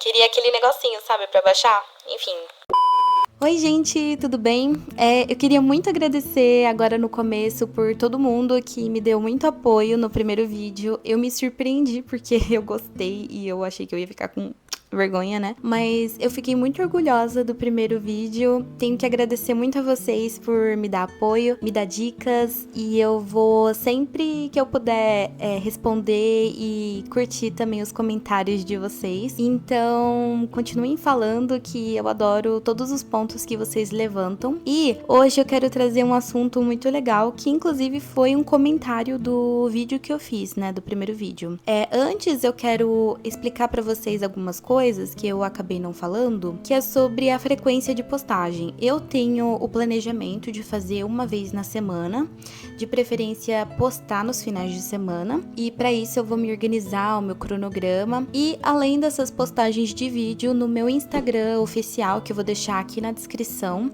Queria aquele negocinho, sabe, pra baixar? Enfim. Oi, gente, tudo bem? Eu queria muito agradecer agora no começo por todo mundo que me deu muito apoio no primeiro vídeo. Eu me surpreendi porque eu gostei e eu achei que eu ia ficar com vergonha, né? Mas eu fiquei muito orgulhosa do primeiro vídeo. Tenho que agradecer muito a vocês por me dar apoio, me dar dicas, e eu vou sempre que eu puder responder e curtir também os comentários de vocês. Então, continuem falando que eu adoro todos os pontos que vocês levantam. E hoje eu quero trazer um assunto muito legal, que inclusive foi um comentário do vídeo que eu fiz, né, do primeiro vídeo. Antes eu quero explicar pra vocês algumas coisas que eu acabei não falando, que é sobre a frequência de postagem. Eu tenho o planejamento de fazer uma vez na semana, de preferência postar nos finais de semana, e para isso eu vou me organizar o meu cronograma. E além dessas postagens de vídeo, no meu Instagram oficial, que eu vou deixar aqui na descrição,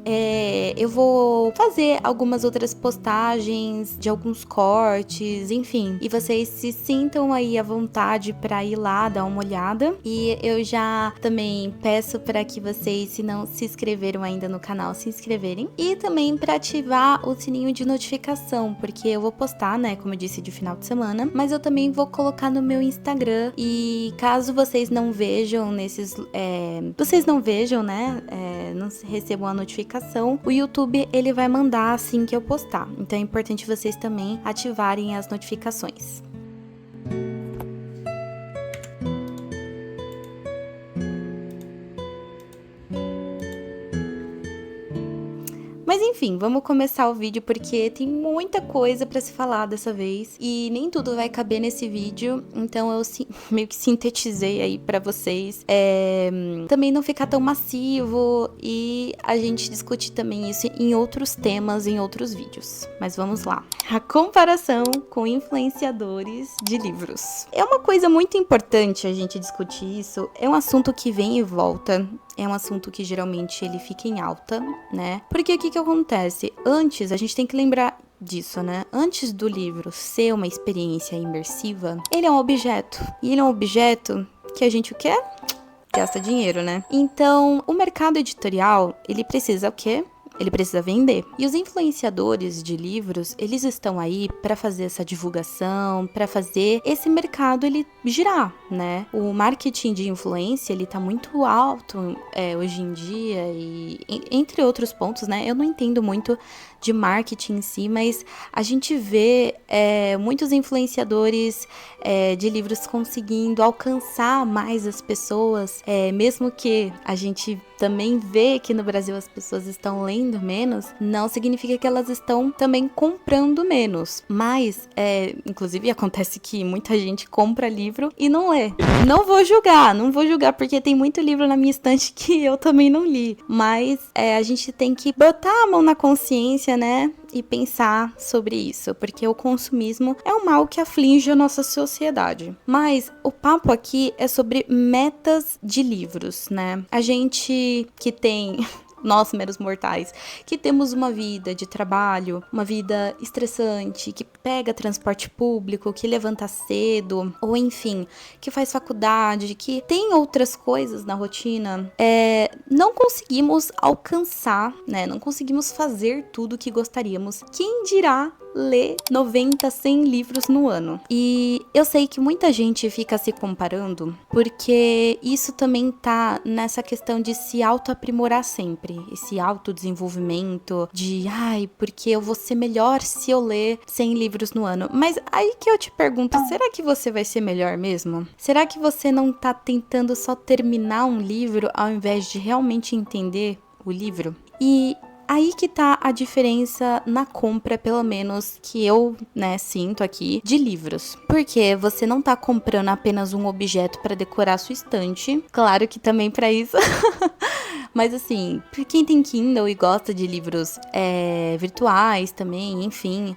eu vou fazer algumas outras postagens de alguns cortes, enfim, e vocês se sintam aí à vontade para ir lá dar uma olhada. E eu já também peço para que vocês, se não se inscreveram ainda no canal, se inscreverem, e também para ativar o sininho de notificação, porque eu vou postar, né, como eu disse, de final de semana, mas eu também vou colocar no meu Instagram. E caso vocês não vejam não recebam a notificação, o YouTube ele vai mandar assim que eu postar. Então é importante vocês também ativarem as notificações. Mas enfim, vamos começar o vídeo porque tem muita coisa pra se falar dessa vez e nem tudo vai caber nesse vídeo, então eu meio que sintetizei aí pra vocês. Também não ficar tão massivo e a gente discutir também isso em outros temas, em outros vídeos. Mas vamos lá. A comparação com influenciadores de livros. É uma coisa muito importante a gente discutir isso, é um assunto que vem e volta. É um assunto que geralmente ele fica em alta, né? Porque o que acontece? Antes, a gente tem que lembrar disso, né? Antes do livro ser uma experiência imersiva, ele é um objeto. E ele é um objeto que a gente o quê? Gasta dinheiro, né? Então, o mercado editorial, ele precisa o quê? Ele precisa vender. E os influenciadores de livros, eles estão aí para fazer essa divulgação, para fazer esse mercado ele girar, né? O marketing de influência, ele tá muito alto hoje em dia e entre outros pontos, né? Eu não entendo muito de marketing em si, mas a gente vê muitos influenciadores de livros conseguindo alcançar mais as pessoas, mesmo que a gente também vê que no Brasil as pessoas estão lendo menos, não significa que elas estão também comprando menos. Mas, inclusive, acontece que muita gente compra livro e não lê. Não vou julgar, porque tem muito livro na minha estante que eu também não li. Mas a gente tem que botar a mão na consciência, né? E pensar sobre isso, porque o consumismo é um mal que aflige a nossa sociedade. Mas o papo aqui é sobre metas de livros, né? A gente que tem... nós, meros mortais, que temos uma vida de trabalho, uma vida estressante, que pega transporte público, que levanta cedo, ou enfim, que faz faculdade, que tem outras coisas na rotina, não conseguimos alcançar, né? Não conseguimos fazer tudo o que gostaríamos. Quem dirá ler 90, 100 livros no ano? E eu sei que muita gente fica se comparando, porque isso também tá nessa questão de se autoaprimorar sempre, esse autodesenvolvimento de, porque eu vou ser melhor se eu ler 100 livros no ano. Mas aí que eu te pergunto, será que você vai ser melhor mesmo? Será que você não tá tentando só terminar um livro ao invés de realmente entender o livro? E aí que tá a diferença na compra, pelo menos que eu, sinto aqui, de livros. Porque você não tá comprando apenas um objeto para decorar sua estante. Claro que também para isso. Mas assim, pra quem tem Kindle e gosta de livros virtuais também, enfim,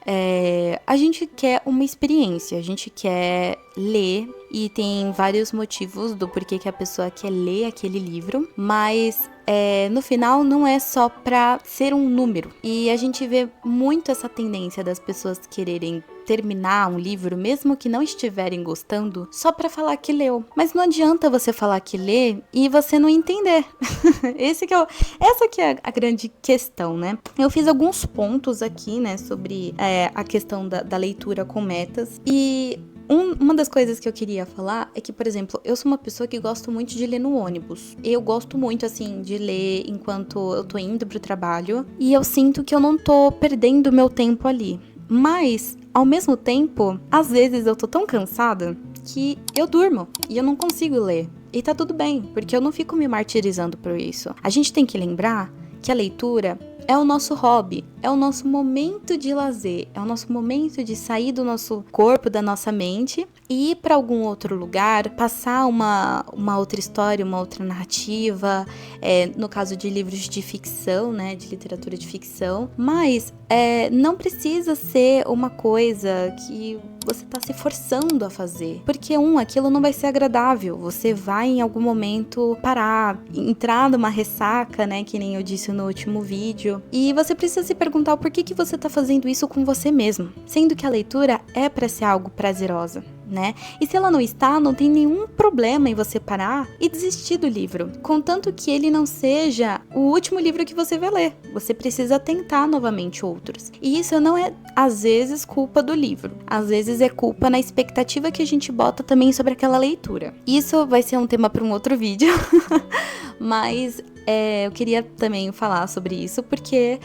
a gente quer uma experiência, a gente quer ler, e tem vários motivos do porquê que a pessoa quer ler aquele livro, mas no final não é só pra ser um número. E a gente vê muito essa tendência das pessoas quererem terminar um livro, mesmo que não estiverem gostando, só pra falar que leu. Mas não adianta você falar que lê e você não entender. Essa que é a grande questão, né? Eu fiz alguns pontos aqui, né, sobre a questão da leitura com metas. E uma das coisas que eu queria falar é que, por exemplo, eu sou uma pessoa que gosto muito de ler no ônibus. Eu gosto muito, assim, de ler enquanto eu tô indo pro trabalho. E eu sinto que eu não tô perdendo meu tempo ali. Mas, ao mesmo tempo, às vezes eu tô tão cansada que eu durmo e eu não consigo ler. E tá tudo bem, porque eu não fico me martirizando por isso. A gente tem que lembrar que a leitura é o nosso hobby, é o nosso momento de lazer, é o nosso momento de sair do nosso corpo, da nossa mente e ir para algum outro lugar, passar uma outra história, uma outra narrativa, no caso de livros de ficção, né, de literatura de ficção, mas não precisa ser uma coisa que você tá se forçando a fazer, porque aquilo não vai ser agradável, você vai em algum momento parar, entrar numa ressaca, né, que nem eu disse no último vídeo, e você precisa se perguntar o porquê que você tá fazendo isso com você mesmo, sendo que a leitura é pra ser algo prazerosa, né? E se ela não está, não tem nenhum problema em você parar e desistir do livro, contanto que ele não seja o último livro que você vai ler. Você precisa tentar novamente outros. E isso não é, às vezes, culpa do livro. Às vezes é culpa na expectativa que a gente bota também sobre aquela leitura. Isso vai ser um tema para um outro vídeo, mas eu queria também falar sobre isso, porque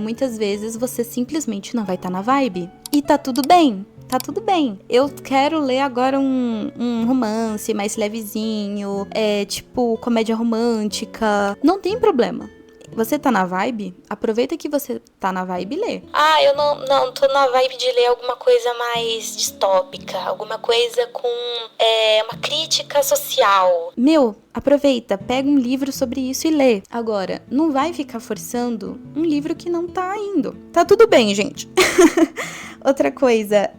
muitas vezes você simplesmente não vai estar na vibe. E tá tudo bem. Tá tudo bem. Eu quero ler agora um romance mais levezinho, tipo comédia romântica. Não tem problema. Você tá na vibe? Aproveita que você tá na vibe e lê. Ah, eu não tô na vibe de ler alguma coisa mais distópica, alguma coisa com uma crítica social. Meu, aproveita, pega um livro sobre isso e lê. Agora, não vai ficar forçando um livro que não tá indo. Tá tudo bem, gente. Outra coisa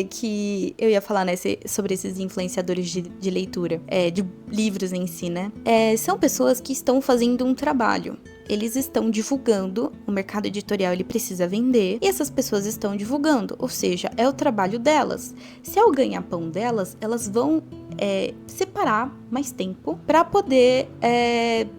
que eu ia falar sobre esses influenciadores de leitura, de livros em si, né? São pessoas que estão fazendo um trabalho. Eles estão divulgando, o mercado editorial ele precisa vender, e essas pessoas estão divulgando, ou seja, é o trabalho delas. Se é o ganha-pão delas, elas vão separar mais tempo para poder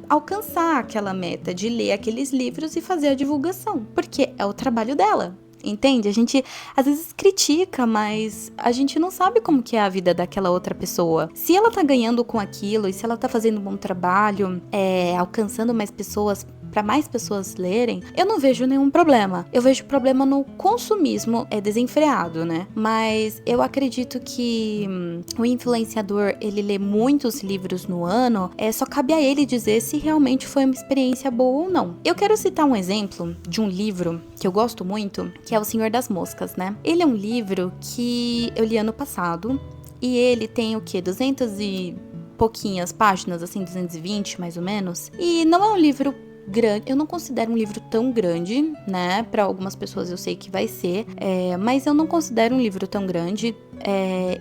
alcançar aquela meta de ler aqueles livros e fazer a divulgação, porque é o trabalho dela. Entende? A gente às vezes critica, mas a gente não sabe como que é a vida daquela outra pessoa. Se ela tá ganhando com aquilo e se ela tá fazendo um bom trabalho, alcançando mais pessoas, para mais pessoas lerem, eu não vejo nenhum problema. Eu vejo problema no consumismo desenfreado, né? Mas eu acredito que o influenciador, ele lê muitos livros no ano, só cabe a ele dizer se realmente foi uma experiência boa ou não. Eu quero citar um exemplo de um livro que eu gosto muito, que é O Senhor das Moscas, né? Ele é um livro que eu li ano passado e ele tem o quê? 200 e pouquinhas páginas, assim, 220 mais ou menos. E não é um livro grande, eu não considero um livro tão grande, né? Para algumas pessoas eu sei que vai ser, mas eu não considero um livro tão grande.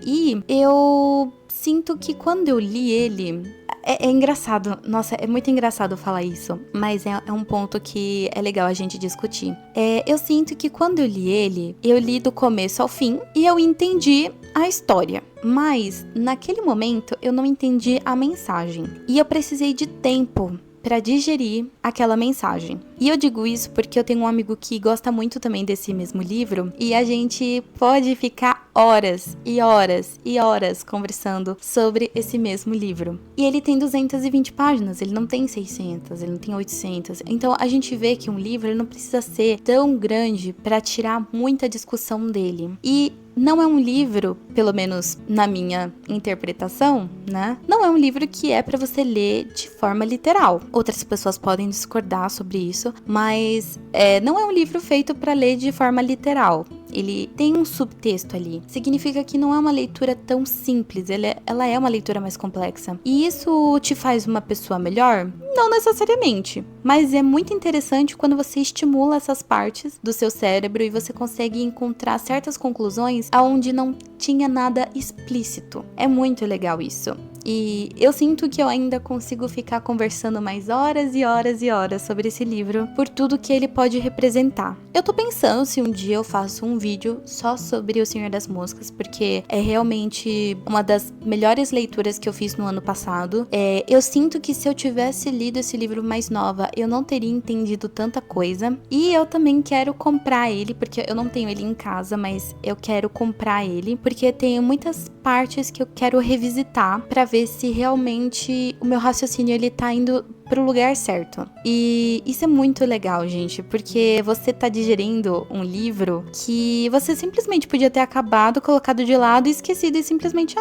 E eu sinto que quando eu li ele, é engraçado, nossa, é muito engraçado falar isso, mas é um ponto que é legal a gente discutir. Eu sinto que quando eu li ele, eu li do começo ao fim e eu entendi a história, mas naquele momento eu não entendi a mensagem e eu precisei de tempo para digerir aquela mensagem. E eu digo isso porque eu tenho um amigo que gosta muito também desse mesmo livro e a gente pode ficar horas e horas e horas conversando sobre esse mesmo livro. E ele tem 220 páginas, ele não tem 600, ele não tem 800. Então a gente vê que um livro ele não precisa ser tão grande para tirar muita discussão dele. E não é um livro, pelo menos na minha interpretação, né? Não é um livro que é para você ler de forma literal. Outras pessoas podem discordar sobre isso, mas não é um livro feito para ler de forma literal. Ele tem um subtexto ali. Significa que não é uma leitura tão simples, ela é uma leitura mais complexa. E isso te faz uma pessoa melhor? Não necessariamente, mas é muito interessante quando você estimula essas partes do seu cérebro e você consegue encontrar certas conclusões aonde não tinha nada explícito. É muito legal isso. E eu sinto que eu ainda consigo ficar conversando mais horas e horas e horas sobre esse livro, por tudo que ele pode representar. Eu tô pensando se um dia eu faço um vídeo só sobre O Senhor das Moscas, porque é realmente uma das melhores leituras que eu fiz no ano passado. Eu sinto que se eu tivesse lido esse livro mais nova, eu não teria entendido tanta coisa. E eu também quero comprar ele, porque eu não tenho ele em casa, mas eu quero comprar ele, porque tem muitas partes que eu quero revisitar pra ver se realmente o meu raciocínio ele tá indo pro lugar certo. E isso é muito legal, gente, porque você tá digerindo um livro que você simplesmente podia ter acabado, colocado de lado e esquecido e simplesmente,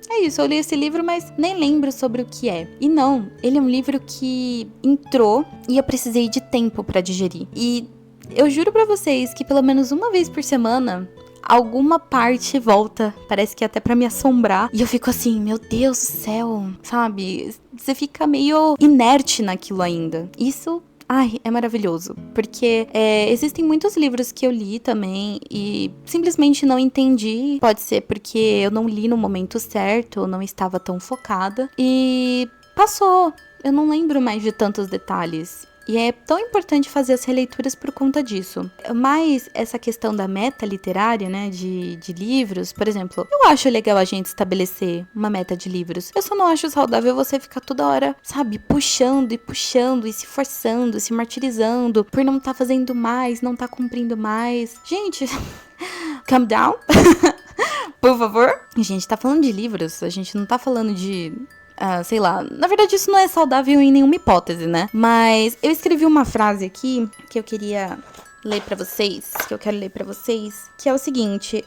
é isso, eu li esse livro, mas nem lembro sobre o que é. E não, ele é um livro que entrou e eu precisei de tempo pra digerir. E eu juro pra vocês que pelo menos uma vez por semana alguma parte volta, parece que até pra me assombrar. E eu fico assim, meu Deus do céu, sabe? Você fica meio inerte naquilo ainda. Isso, é maravilhoso. Porque existem muitos livros que eu li também e simplesmente não entendi. Pode ser porque eu não li no momento certo, eu não estava tão focada. E passou. Eu não lembro mais de tantos detalhes. E é tão importante fazer as releituras por conta disso. Mas essa questão da meta literária, né, de livros, por exemplo, eu acho legal a gente estabelecer uma meta de livros. Eu só não acho saudável você ficar toda hora, sabe, puxando e se forçando, se martirizando por não tá fazendo mais, não tá cumprindo mais. Gente, calm down, por favor. A gente tá falando de livros, a gente não tá falando de... sei lá, na verdade isso não é saudável em nenhuma hipótese, né? Mas eu escrevi uma frase aqui que eu queria ler pra vocês, que eu quero ler pra vocês, que é o seguinte,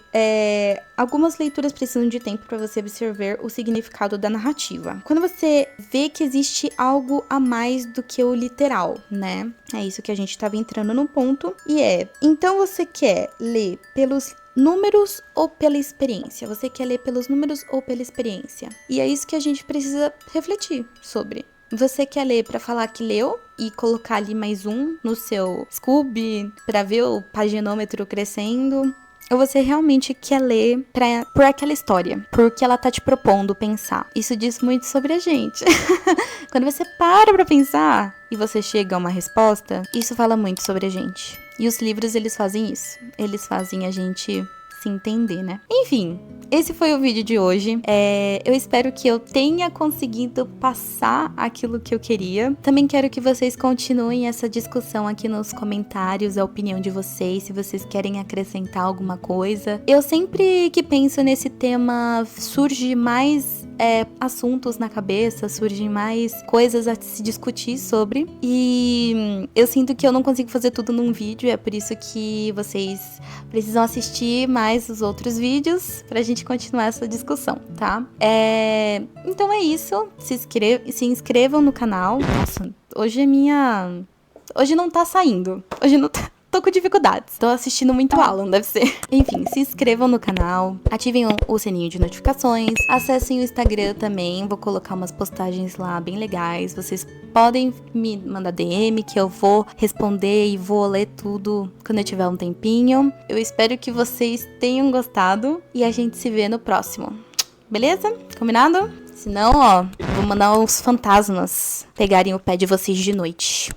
algumas leituras precisam de tempo pra você absorver o significado da narrativa. Quando você vê que existe algo a mais do que o literal, né? É isso que a gente tava entrando no ponto, então você quer ler pelos números ou pela experiência? Você quer ler pelos números ou pela experiência? E é isso que a gente precisa refletir sobre. Você quer ler pra falar que leu e colocar ali mais um no seu Scooby pra ver o paginômetro crescendo? Ou você realmente quer ler por aquela história, porque ela tá te propondo pensar? Isso diz muito sobre a gente. Quando você para pra pensar e você chega a uma resposta, isso fala muito sobre a gente. E os livros, eles fazem isso. Eles fazem a gente se entender, né? Enfim, esse foi o vídeo de hoje. Eu espero que eu tenha conseguido passar aquilo que eu queria. Também quero que vocês continuem essa discussão aqui nos comentários, a opinião de vocês, se vocês querem acrescentar alguma coisa. Eu sempre que penso nesse tema, surge mais assuntos na cabeça, surgem mais coisas a se discutir sobre. E eu sinto que eu não consigo fazer tudo num vídeo, é por isso que vocês precisam assistir mais os outros vídeos pra gente continuar essa discussão, tá? Então é isso. Se inscrevam no canal. Nossa, hoje não tá saindo. Hoje não tá... Tô com dificuldades. Tô assistindo muito Alan, deve ser. Enfim, se inscrevam no canal, ativem o sininho de notificações, acessem o Instagram também, vou colocar umas postagens lá bem legais. Vocês podem me mandar DM que eu vou responder e vou ler tudo quando eu tiver um tempinho. Eu espero que vocês tenham gostado e a gente se vê no próximo. Beleza? Combinado? Senão, vou mandar os fantasmas pegarem o pé de vocês de noite.